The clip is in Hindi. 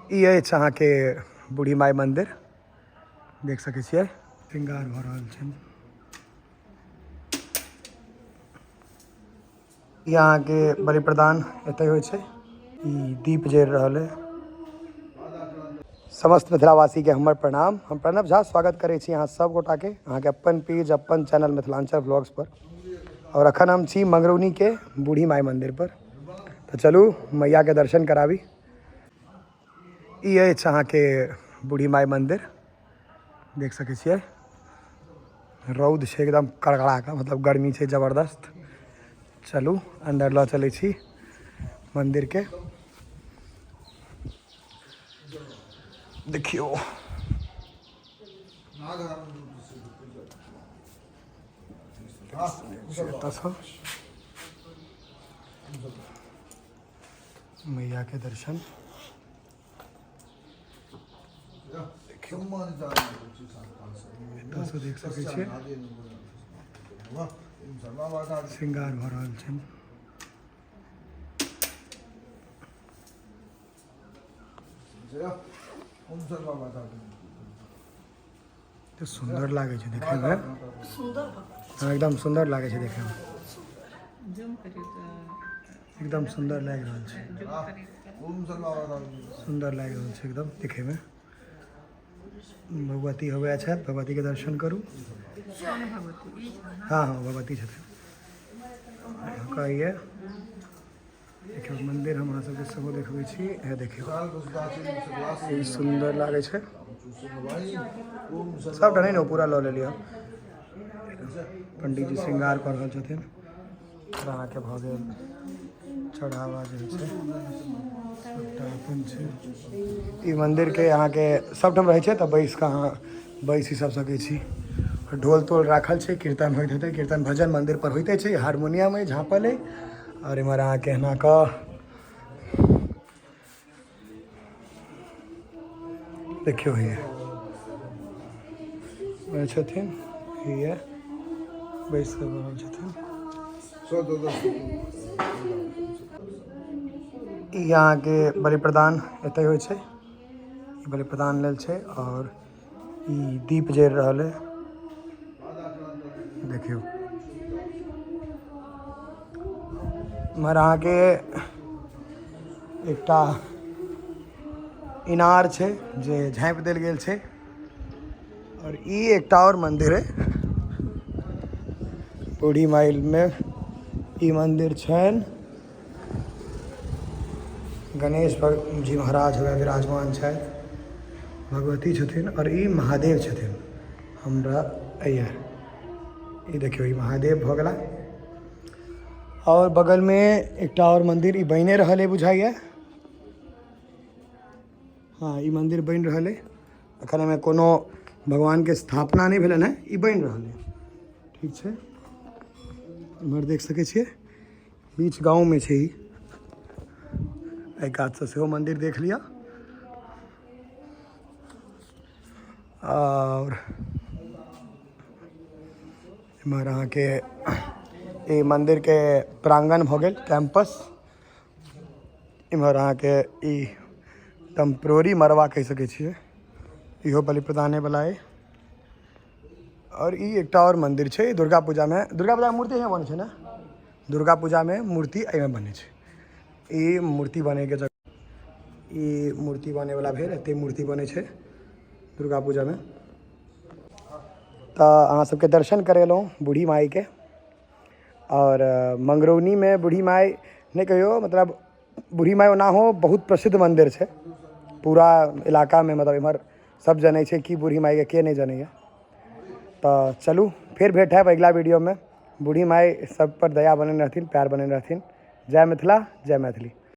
ई अछि अहाँके बूढ़ी माई मंदिर, देख सकै छियै श्रृंगार भऽ रहल छै। यहाँ के बलि प्रदान एतय होइ छै। ई दीप जरि रहल है। समस्त मिथिलावासी के हमर प्रणाम। हम प्रणव झा स्वागत करै छी अहाँ सब गोटा के अहाँ के अपन पेज अपन चैनल मिथिलांचल व्लॉग्स पर। और अखन हम छी मंगरौनी के बूढ़ी माई मंदिर पर, तो चलू मैया के दर्शन कराबी। ई अछि अहाँ के बूढ़ी माई मंदिर, देख सकै छियै रौद छै एकदम कड़कड़ा का, मतलब गर्मी छै जबरदस्त। चलू अंदर लऽ चलै छी मंदिर के। देखियो मैया के दर्शन देखियो, देख सकै छियै श्रृंगार भऽ रहल छै। तो सुंदर लागे छै देखे में, एकदम सुंदर लागे छै देखे में, एकदम सुंदर लाग रहल छै, सुंदर लाग रहल छै एकदम देखे में। भगवती हुए छथि, भगवती के दर्शन करू। हाँ हाँ भगवती छथिन। कहिए देखियो मंदिर हम अहाँ सबके सेहो देखबै छी। है देखियो ई सुंदर लागे छै, सबटा नहीं ने पूरा लऽ लेलियै। पंडित जी श्रृंगार कर रहल छथिन। अहाँ के भऽ गेल चढ़ावा जे छै सबटा अपन छै। ई मंदिर के अहाँ के सबठाम रहै छै, तऽ बैस कऽ अहाँ बैस सब सकै छी। ढोल तोल राखल छै, कीर्तन होइत हेतै, कीर्तन भजन मंदिर पर होइते छै। हारमोनियम है झाँपल है, और इम्हर अहाँ के एना कऽ देखियो है छथिन, ये बैस कऽ रहल छथिन। ई यहाँ के बलि प्रदान एतय होइ छै। ई बलि प्रदान लेल छै, और ई दीप जरि रहल है देखियो। इम्हर अहाँ के एकटा इनार छै जे झाँपि देल गेल छै, और ई एकटा और मंदिर है बूढ़ी माई में। ई मंदिर छनि, गणेश जी महाराज हुए विराजमान छथि, भगवती छथिन, और ई महादेव छथिन हमरा अइया। ई देखियो ई महादेव भऽ गेला। और बगल में एकटा और मंदिर ई बने रहल है बुझाइया। हाँ ई मंदिर बन रहल है, अखन में कोनो भगवान के स्थापना नहीं भेलन है, ई बन रहल है। ठीक छै, इम्हर देख सकै छियै बीच गाँव में छै। एहि कात से सेहो मंदिर देख लिया। और इम्हर अहाँ के ई मंदिर के प्रांगण भऽ गेल कैंपस। इम्हर अहाँ के ई टेम्प्रोरी मरवा कह सकै छियै, इहो बलि प्रदाने वाला है। और ई एकटा और मंदिर छै दुर्गा पूजा में मूर्ति यहाँ बने छै ना, दुर्गा पूजा में मूर्ति एहिमे बने छै। ई मूर्ति बने के जगह, ई मूर्ति बने वाला भेल, एते मूर्ति बने छै दुर्गा पूजा में। तो अहाँ सबके दर्शन करेलहुँ बूढ़ी माई के। और मंगरौनी में बूढ़ी माई नहीं कहियो, मतलब बूढ़ी माई ओनाहो बहुत प्रसिद्ध मंदिर है पूरा इलाका में, मतलब इम्हर सब जनै छै कि बूढ़ी माई के नहीं जानैया। तो चलू फिर भेंट है अगला वीडियो में। बूढ़ी माई सब पर दया बने रहथिन, प्यार बने रहथिन। जय मिथिला, जय मैथिली।